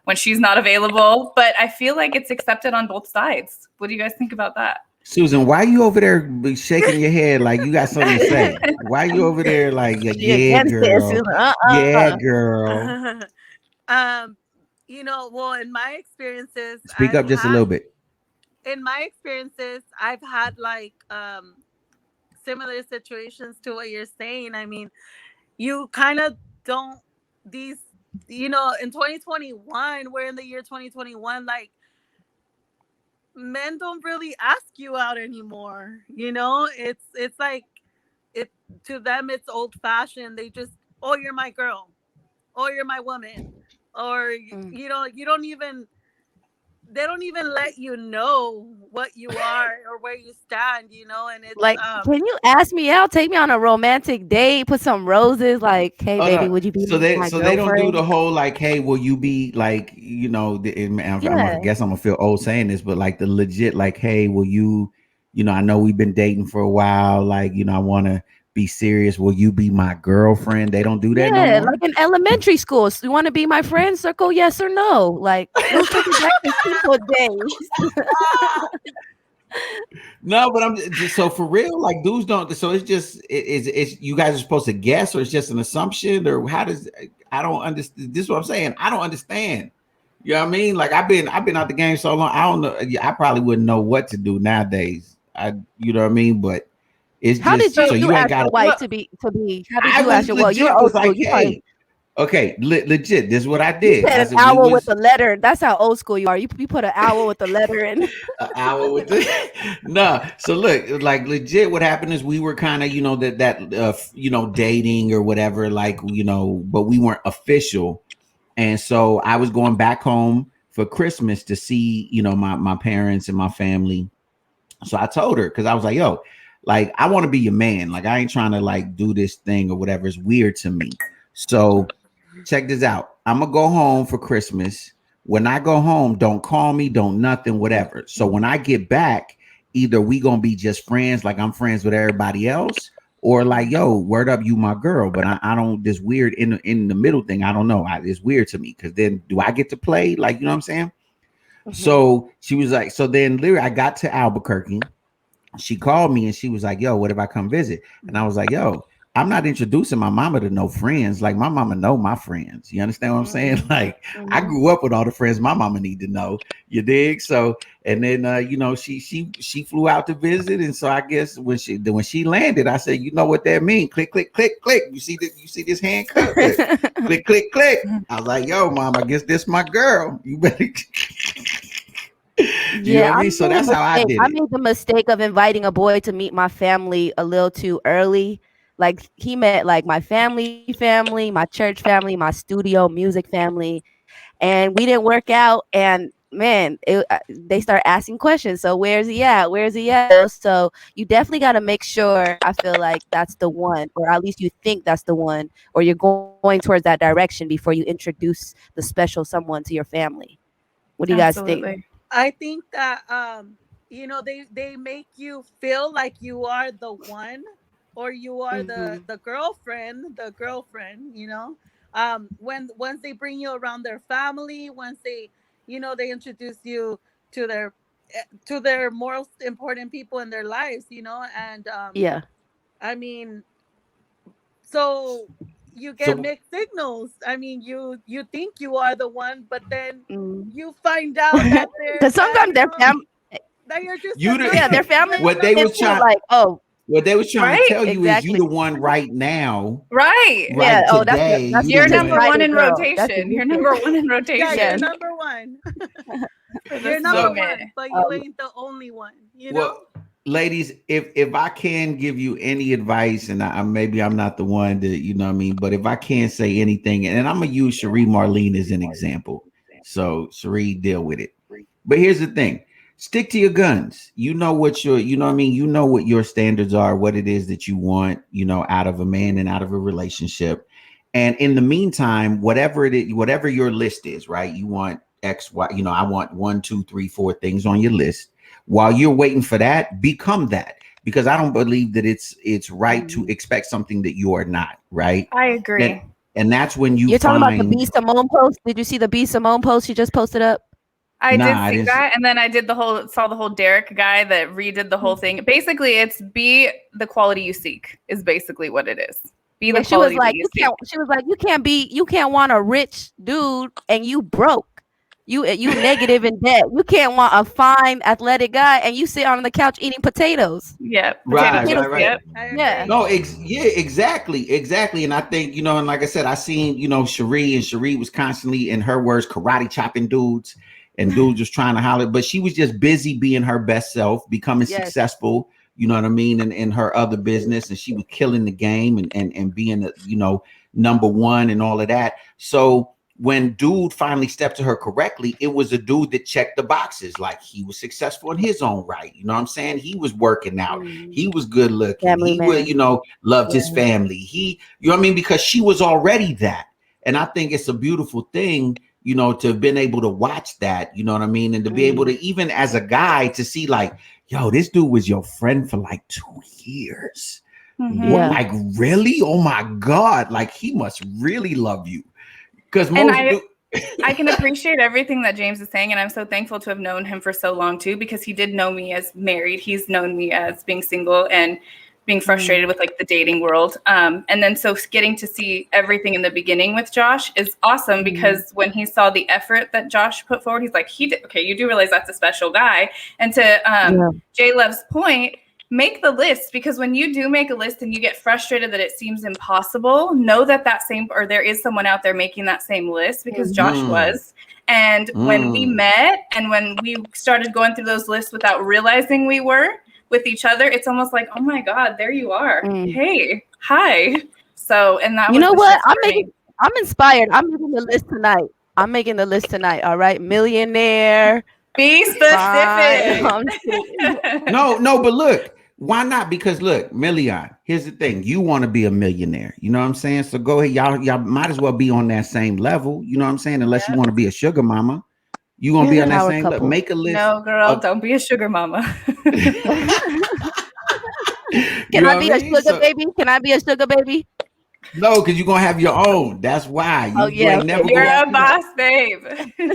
when she's not available. But I feel like it's accepted on both sides. What do you guys think about that? Susan, why are you over there shaking your head like you got something to say? Why are you over there like, yeah, girl, yeah, girl? Well, in my experiences, speak up just a little bit. In my experiences, I've had like similar situations to what you're saying. I mean, you kind of don't in 2021, we're in the year 2021, like men don't really ask you out anymore. It's like to them it's old fashioned. They just, oh, you're my girl, oh, you're my woman, or they don't even let you know what you are or where you stand, and it's like, can you ask me out, take me on a romantic date, put some roses, like, hey baby, would you be they don't do the whole like, hey, will you be like, I guess I'm gonna feel old saying this, but like the legit like, hey, will you, I know we've been dating for a while, like, I want to be serious, will you be my girlfriend? They don't do that no more? Like in elementary school, so you want to be my friend, circle yes or no, like those simple days. No, but I'm just so for real, like dudes don't, so it's just it's you guys are supposed to guess, or it's just an assumption, or how does, I don't understand. This is what I'm saying, I don't understand. You know what I mean? Like I've been out the game so long, I don't know, I probably wouldn't know what to do nowadays. You know what I mean? But it's how just, did you, so you ask your wife to be how did you ask your wife? You're old school. Like, hey, okay, legit. This is what I did. You said an owl with a letter. That's how old school you are. You put an owl with a letter in. An owl with no. So look, like legit. What happened is we were kind of, dating or whatever, like, but we weren't official. And so I was going back home for Christmas to see, my parents and my family. So I told her, because I was like, yo, like I want to be your man. Like I ain't trying to like do this thing or whatever. It's weird to me. So check this out. I'm gonna go home for Christmas. When I go home, don't call me, don't nothing, whatever. So when I get back, either we gonna be just friends, like I'm friends with everybody else, or like, yo, word up, you my girl. But I don't, this weird in the middle thing, I don't know. It's weird to me, because then do I get to play? Like, you know what I'm saying? Mm-hmm. So she was like, so then literally I got to Albuquerque. She called me and she was like, yo, what if I come visit? And I was like, yo, I'm not introducing my mama to no friends. Like my mama know my friends. You understand what I'm saying? Like I grew up with all the friends my mama need to know. You dig? So and then you know, she flew out to visit, and so I guess when she landed, I said, you know what that means? Click, click, click, click. You see this hand click, click, click, click. I was like, yo, mom, I guess this my girl. You better. You know what I mean? So that's how I did it. I made the mistake of inviting a boy to meet my family a little too early. Like he met like my family, my church family, my studio music family, and we didn't work out. And man, they start asking questions. So where's he at? Where's he at? So you definitely got to make sure. I feel like that's the one, or at least you think that's the one, or you're going towards that direction before you introduce the special someone to your family. What do you guys think? I think that you know, they make you feel like you are the one, or you are the girlfriend, you know. When once they bring you around their family, once they, you know, they introduce you to their most important people in their lives, you know. And yeah, I mean, so you get mixed signals. I mean, you think you are the one, but then you find out that because sometimes their family, that you're just their family. What they was trying, like, oh, what they was trying to tell you is you the one right now, right? Yeah. Oh, today, that's you're number one in rotation. You're number one in rotation. Yeah, you're number one. You're number one, but you ain't the only one. You know. Ladies, if I can give you any advice, and maybe I'm not the one to, you know what I mean, but if I can say anything, and I'm gonna use Cherie Marlene as an example. So Cherie, deal with it. But here's the thing: stick to your guns. You know what you know what I mean. You know what your standards are, what it is that you want, you know, out of a man and out of a relationship. And in the meantime, whatever it is, whatever your list is, right? You want X, Y. You know, I want 1, 2, 3, 4 things on your list. While you're waiting for that, become that, because I don't believe that it's right to expect something that you are not. Right? I agree. And that's when you're talking about the B Simone post. Did you see the B Simone post she just posted up? I did see that, and then I did saw the whole Derek guy that redid the whole thing. Basically, it's be the quality you seek is basically what it is. Be the quality you seek. She was like, you can't want a rich dude and you broke. You negative in debt. You can't want a fine athletic guy and you sit on the couch eating potatoes. Yeah, right. Yeah. No, exactly. And I think, you know, and like I said, I seen, you know, Cherie was constantly, in her words, karate chopping dudes, and dudes just trying to holler, but she was just busy being her best self, becoming successful. You know what I mean? In her other business, and she was killing the game and being, you know, number one and all of that. So when dude finally stepped to her correctly, it was a dude that checked the boxes. Like, he was successful in his own right. You know what I'm saying? He was working out. He was good looking. He would, you know, loved his family. He, you know what I mean? Because she was already that. And I think it's a beautiful thing, you know, to have been able to watch that, you know what I mean? And to be able to, even as a guy, to see like, yo, this dude was your friend for like 2 years. What, like, really? Oh my God. Like, he must really love you. Because I can appreciate everything that James is saying, and I'm so thankful to have known him for so long too, because he did know me as married. He's known me as being single and being frustrated with like the dating world. And then so getting to see everything in the beginning with Josh is awesome, because when he saw the effort that Josh put forward, he's like, okay, you do realize that's a special guy. And to J Love's point, make the list, because when you do make a list and you get frustrated that it seems impossible, know that there is someone out there making that same list, because Josh was. And when we met and when we started going through those lists without realizing we were with each other, it's almost like, oh my God, there you are. Hey, hi. So, and that, you know what? I'm inspired. I'm making the list tonight. All right. Millionaire. Be specific. No, but look, why not? Because look, Million, here's the thing. You want to be a millionaire. You know what I'm saying? So go ahead. Y'all might as well be on that same level. You know what I'm saying? Unless you want to be a sugar mama. You gonna be on that same level. Make a list. No, girl, don't be a sugar mama. Can I be a sugar baby? Can I be a sugar baby? No, because you're gonna have your own. That's why. You ain't never You're gonna a boss, babe.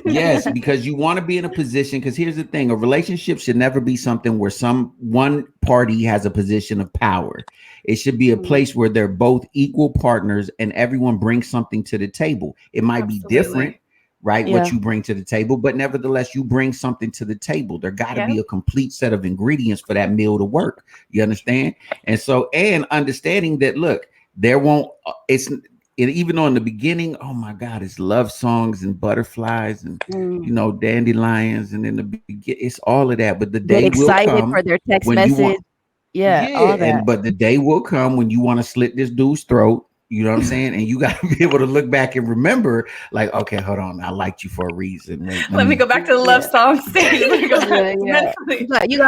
Yes, because you want to be in a position. Because here's the thing: a relationship should never be something where one party has a position of power. It should be a place where they're both equal partners and everyone brings something to the table. It might be different, right? Yeah. What you bring to the table, but nevertheless, you bring something to the table. There got to be a complete set of ingredients for that meal to work. You understand? And understanding that, look, there won't. Even on the beginning, oh my God, it's love songs and butterflies and dandelions, and in the beginning, it's all of that. But the day will come for their text when message. you want, all that. but the day will come when you want to slit this dude's throat. You know what I'm saying? And you got to be able to look back and remember, like, okay, hold on, I liked you for a reason. Wait, let me go back to the love song stage. You gotta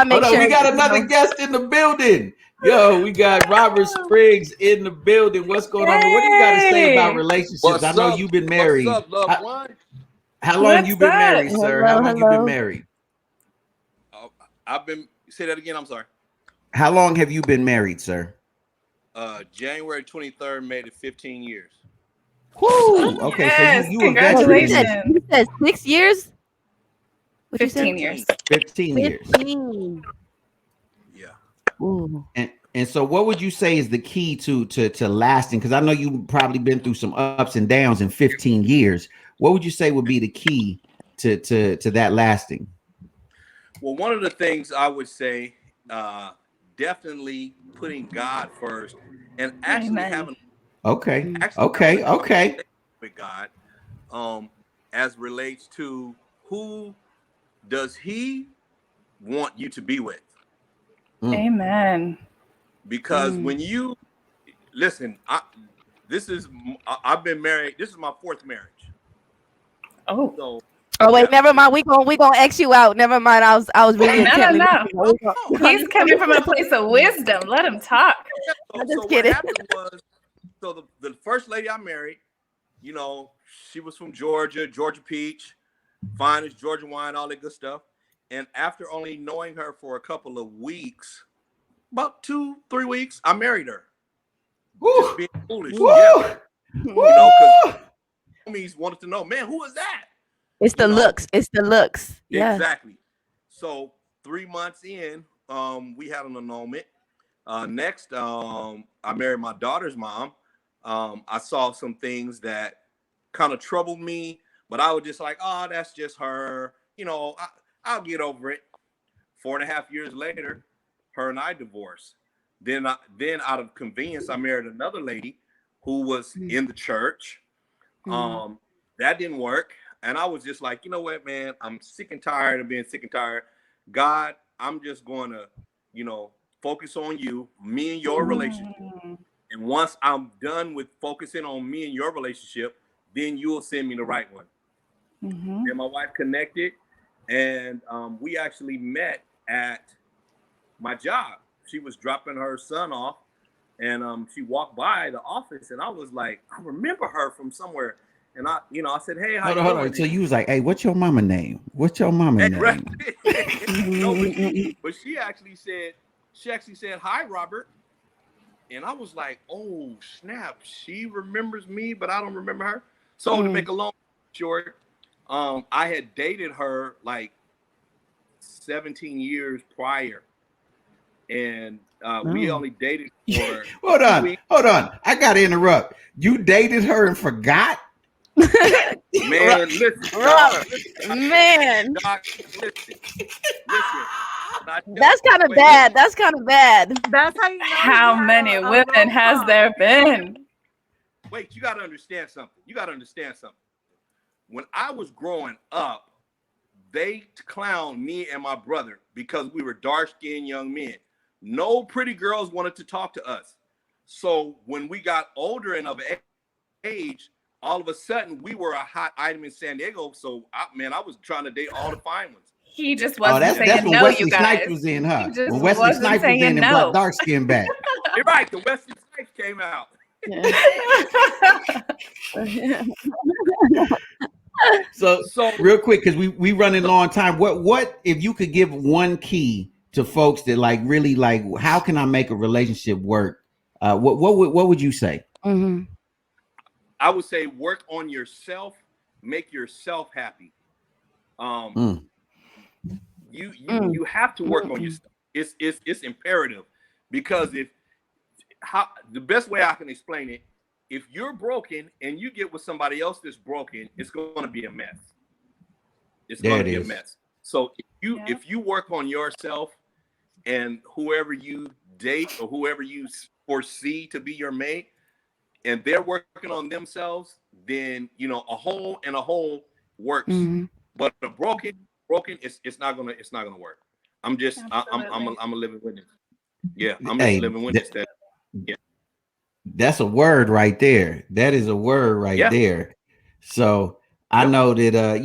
make sure. We got another guest in the building. Yo, we got Robert Spriggs in the building. What's going on? What do you got to say about relationships? I know you've been married. What's up, loved one? How long you been married, sir? How long you been married? I've been. Say that again. I'm sorry. How long have you been married, sir? January 23rd made it 15 years. Woo! Okay, yes, so you congratulations. You said 6 years? 15 years. 15 years. 15. Yeah. Ooh. And so what would you say is the key to lasting? Because I know you've probably been through some ups and downs in 15 years. What would you say would be the key to that lasting? Well, one of the things I would say, definitely putting God first and actually having okay with God, as relates to who does He want you to be with. Amen. Because when you listen, I've been married. This is my 4th marriage. Oh wait, never mind. We gonna X you out. Never mind. I was really no. He's coming from a place of wisdom. Let him talk. I'm just kidding. What happened was, the first lady I married, she was from Georgia Peach, fine as Georgia wine, all that good stuff. And after only knowing her for a couple of weeks, about 2-3 weeks, I married her. Just being foolish. Yeah. Because homies wanted to know, man, who is that? It's the looks. It's the looks. Yeah. Exactly. So 3 months in, we had an annulment. Next, I married my daughter's mom. I saw some things that kind of troubled me, but I was just like, oh, that's just her. I'll get over it. 4.5 years later, her and I divorced. Then out of convenience, I married another lady who was in the church. That didn't work. And I was just like, you know what, man, I'm sick and tired of being sick and tired. God, I'm just going to, focus on you, me and your relationship. And once I'm done with focusing on me and your relationship, then you'll send me the right one. And my wife connected, and we actually met at my job. She was dropping her son off, and she walked by the office, and I was like, I remember her from somewhere. And I said, hey, how you doing? Hold on. So you was like, hey, what's your mama name? What's your mama name? Right. No, but she actually said, hi, Robert. And I was like, oh, snap. She remembers me, but I don't remember her. So to make a long story short, I had dated her like 17 years prior. And we only dated for hold on. I got to interrupt. You dated her and forgot? Man, listen. Man. Listen. That's kind of bad. That's kind of bad. That's how you know. How many women has there been? Wait, you got to understand something. When I was growing up, they clowned me and my brother because we were dark-skinned young men. No pretty girls wanted to talk to us. So when we got older and of age, all of a sudden we were a hot item in San Diego. So I was trying to date all the fine ones. He just wasn't saying that's when no, Wesley you guys. Snipes was in, huh? When Wesley Snipes was in and brought dark skin back. You're right. The Wesley Snipes came out. So real quick, because we running low on time. What if you could give one key to folks that really how can I make a relationship work? What would you say? I would say work on yourself, make yourself happy. Um, you have to work on yourself. It's imperative, because the best way I can explain it, if you're broken and you get with somebody else that's broken, it's going to be a mess. It's going to be a mess. So if you work on yourself, and whoever you date or whoever you foresee to be your mate, and they're working on themselves, then a whole works. But a broken, it's not gonna work. I'm a living witness. Yeah, I'm just a living witness that. Yeah, that's a word right there. That is a word right there. So I know that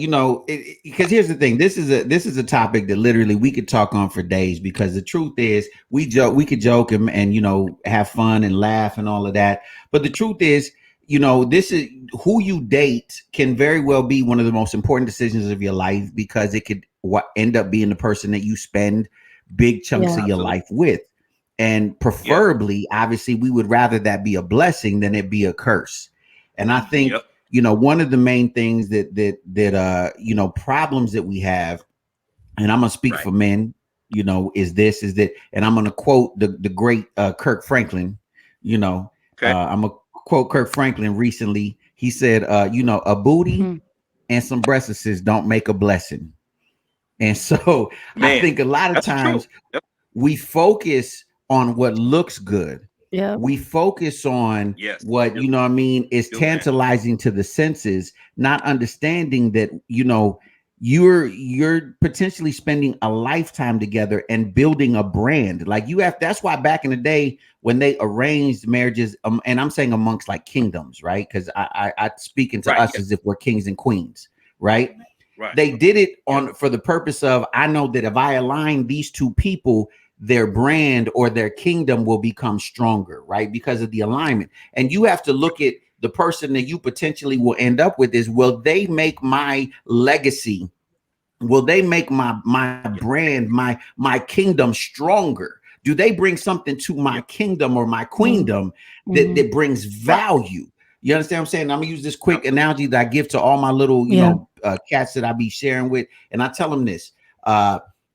because here's the thing. This is a topic that literally we could talk on for days, because the truth is we could joke and have fun and laugh and all of that. But the truth is, this is who you date can very well be one of the most important decisions of your life, because it could end up being the person that you spend big chunks of your life with. And preferably, obviously, we would rather that be a blessing than it be a curse. And I think, one of the main things that problems that we have, and I'm going to speak for men, is that, and I'm going to quote the great Kirk Franklin, I'm going to quote Kirk Franklin recently. He said, a booty and some breasts don't make a blessing. And so I think a lot of times we focus on what looks good. Yeah. We focus on what, is tantalizing to the senses, not understanding that, you're potentially spending a lifetime together and building a brand. Like that's why back in the day when they arranged marriages, and I'm saying amongst like kingdoms, right? Because I speaking to us as if we're kings and queens, right? Right. They did it for the purpose of, I know that if I align these two people, their brand or their kingdom will become stronger, right? Because of the alignment. And you have to look at the person that you potentially will end up with is, will they make my legacy? Will they make my brand, my kingdom stronger? Do they bring something to my kingdom or my queendom that brings value? You understand what I'm saying? I'm gonna use this quick analogy that I give to all my little, cats that I be sharing with. And I tell them this,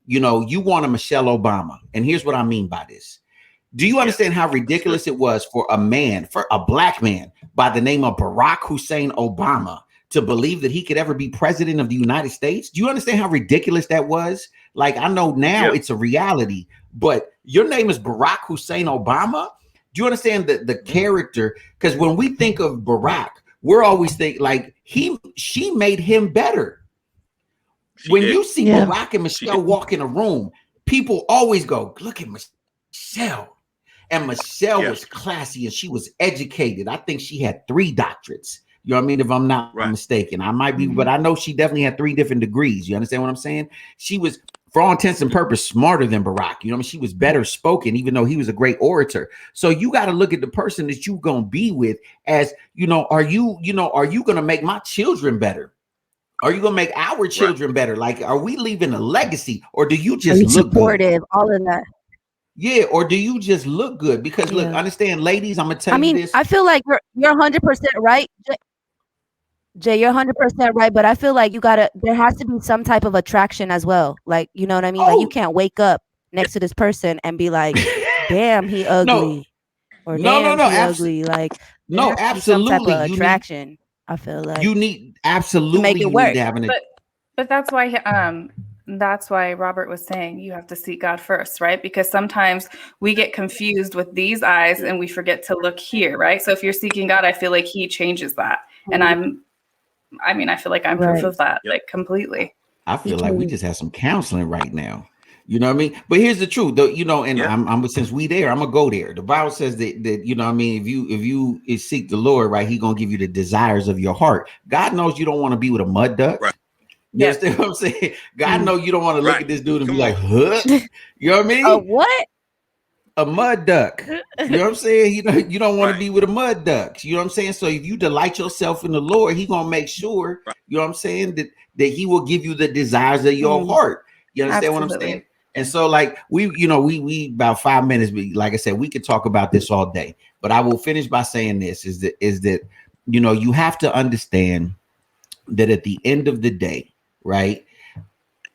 you want a Michelle Obama. And here's what I mean by this. Do you understand how ridiculous it was for a black man by the name of Barack Hussein Obama to believe that he could ever be president of the United States? Do you understand how ridiculous that was? Like, I know now it's a reality, but your name is Barack Hussein Obama. Do you understand the character? Because when we think of Barack, we're always think like she made him better. When you see Barack and Michelle walk in a room, people always go, look at Michelle. And Michelle was classy and she was educated. I think she had 3 doctorates. You know what I mean? If I'm not mistaken, I might be, but I know she definitely had 3 different degrees. You understand what I'm saying? She was, for all intents and purposes, smarter than Barack. You know what I mean? She was better spoken, even though he was a great orator. So you got to look at the person that you're going to be with as, are you going to make my children better? Are you going to make our children better? Like, are we leaving a legacy, or do you just look supportive, good? all of that? Yeah, or do you just look good? Because look, understand, ladies, I'm going to tell you this. I feel like you're 100% right. Jay, you're 100% right, but I feel like there has to be some type of attraction as well. Like, you know what I mean? Like, you can't wake up next to this person and be like, damn, he ugly. Or damn, he ugly. Like, no, absolutely. Some type of attraction. I feel like you need absolutely to make it work. But that's why Robert was saying you have to seek God first, right? Because sometimes we get confused with these eyes and we forget to look here, right? So if you're seeking God, I feel like he changes that. And I feel like I'm proof of that, like completely. I feel like we just have some counseling right now. You know what I mean? But here's the truth, though, and I'm since we there, I'm gonna go there. The Bible says that you know what I mean, if you seek the Lord, right, he gonna give you the desires of your heart. God knows you don't want to be with a mud duck. Right. You understand what I'm saying? God knows you don't want to look at this dude and be like, huh? You know what I mean? A what? A mud duck. You know what I'm saying? You don't want to be with a mud duck. You know what I'm saying? So if you delight yourself in the Lord, he gonna make sure, you know what I'm saying, that he will give you the desires of your heart. You understand what I'm saying? And so, like, we about 5 minutes, but like I said, we could talk about this all day. But I will finish by saying this: is that you know, you have to understand that at the end of the day, right,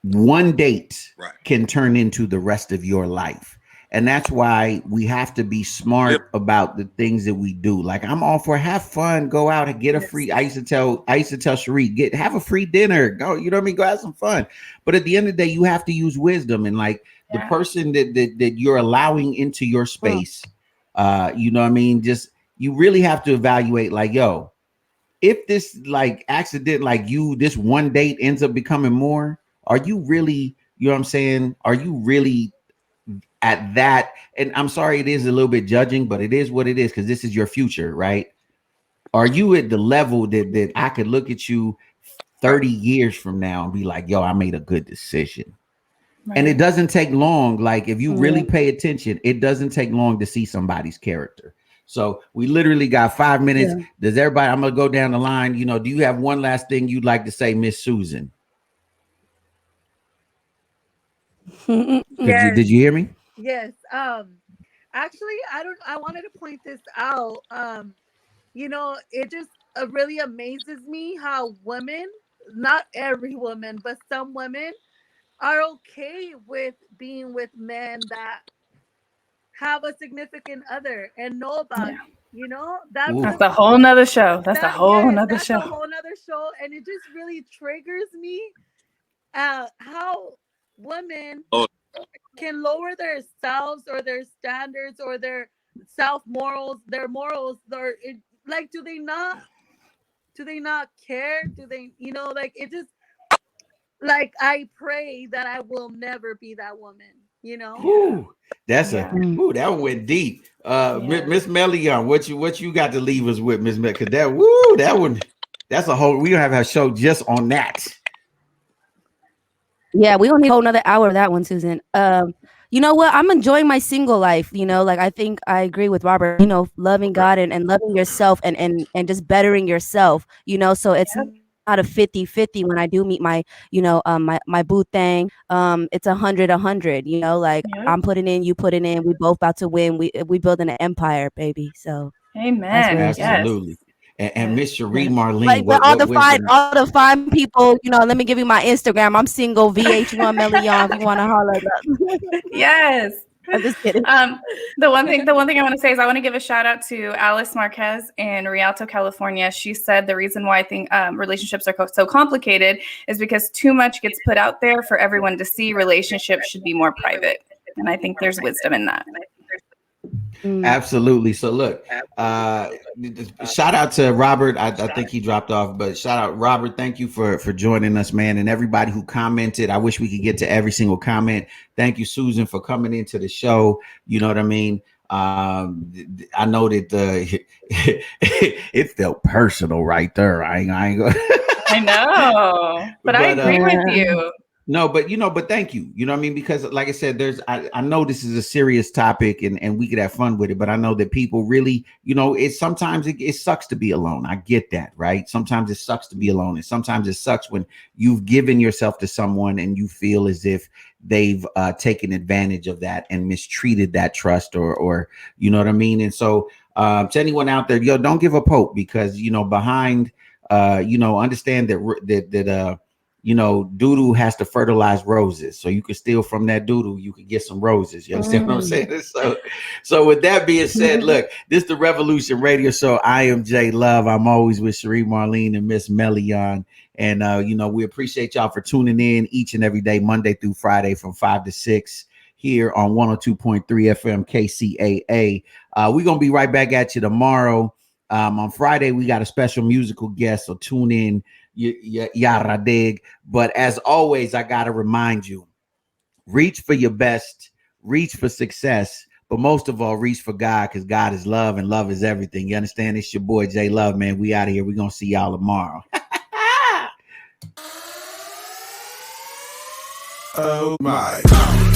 one date can turn into the rest of your life. And that's why we have to be smart about the things that we do. Like, I'm all for have fun, go out and get a free. I used to tell Sheree, have a free dinner, go, you know what I mean? Go have some fun. But at the end of the day, you have to use wisdom. And like the person that you're allowing into your space, you know what I mean? Just, you really have to evaluate, like, yo, if this like accident, like this one date ends up becoming more, are you really, you know what I'm saying? Are you really at that? And I'm sorry, it is a little bit judging, but it is what it is, because this is your future, right? Are you at the level that I could look at you 30 years from now and be like, yo, I made a good decision? Right. And it doesn't take long. Like, if you really pay attention, it doesn't take long to see somebody's character. So we literally got 5 minutes. Yeah. Does everybody, I'm going to go down the line. You know, do you have one last thing you'd like to say, Miss Susan? Yes. Did you hear me? Yes. Actually, I wanted to point this out. You know, it just really amazes me how women, not every woman, but some women are okay with being with men that have a significant other and know about you. You know, that's a whole nother show. That's a whole nother show. That's a whole nother show. And it just really triggers me how women can lower their selves or their standards or their morals, or like, do they not care? Do they, you know, like, it just, like, I pray that I will never be that woman, you know. Ooh, that's that one went deep. Miss Melion, what you got to leave us with, Miss Mel? Because that one, that's a whole, we don't have a show just on that. Yeah, we don't need a whole another hour of that one, Susan. You know what? I'm enjoying my single life. You know, like, I think I agree with Robert, you know, loving God and loving yourself and just bettering yourself, you know, so it's not a 50-50 when I do meet my, you know, my boo thing. It's 100-100, you know, like, I'm putting in, you putting in, we both about to win. We building an empire, baby. So amen. Absolutely. Yes. And Miss Cherie Marlene, like, all the fine people, you know, let me give you my Instagram. I'm single, VH1 Melion, if you want to holler up. Yes. I'm just kidding. The one thing I want to say is I want to give a shout out to Alice Marquez in Rialto, California. She said the reason why I think relationships are so complicated is because too much gets put out there for everyone to see. Relationships should be more private. And I think there's wisdom in that. Absolutely. So look, shout out to Robert. I think he dropped off, but shout out Robert. Thank you for joining us, man. And everybody who commented, I wish we could get to every single comment. Thank you, Susan, for coming into the show. You know what I mean? I know that it felt personal right there. I ain't gonna I know, but I agree with you. No, but thank you. You know what I mean? Because like I said, I know this is a serious topic and we could have fun with it, but I know that people really, you know, sometimes it sucks to be alone. I get that, right? Sometimes it sucks to be alone. And sometimes it sucks when you've given yourself to someone and you feel as if they've taken advantage of that and mistreated that trust or you know what I mean? And so to anyone out there, yo, don't give up hope, because, you know, behind, you know, understand that you know, doodoo has to fertilize roses. So you can steal from that doodoo, you can get some roses. You understand what I'm saying? So with that being said, look, this is the Revolution Radio Show. I am Jay Love. I'm always with Cherie Marlene and Miss Melion. And, you know, we appreciate y'all for tuning in each and every day, Monday through Friday from 5 to 6 here on 102.3 FM KCAA. We're going to be right back at you tomorrow. On Friday, we got a special musical guest, so tune in. Yara dig. But as always, I gotta remind you, reach for your best, reach for success, but most of all, reach for God, because God is love and love is everything. You understand? It's your boy J Love, man. We out of here. We're gonna see y'all tomorrow. Oh my.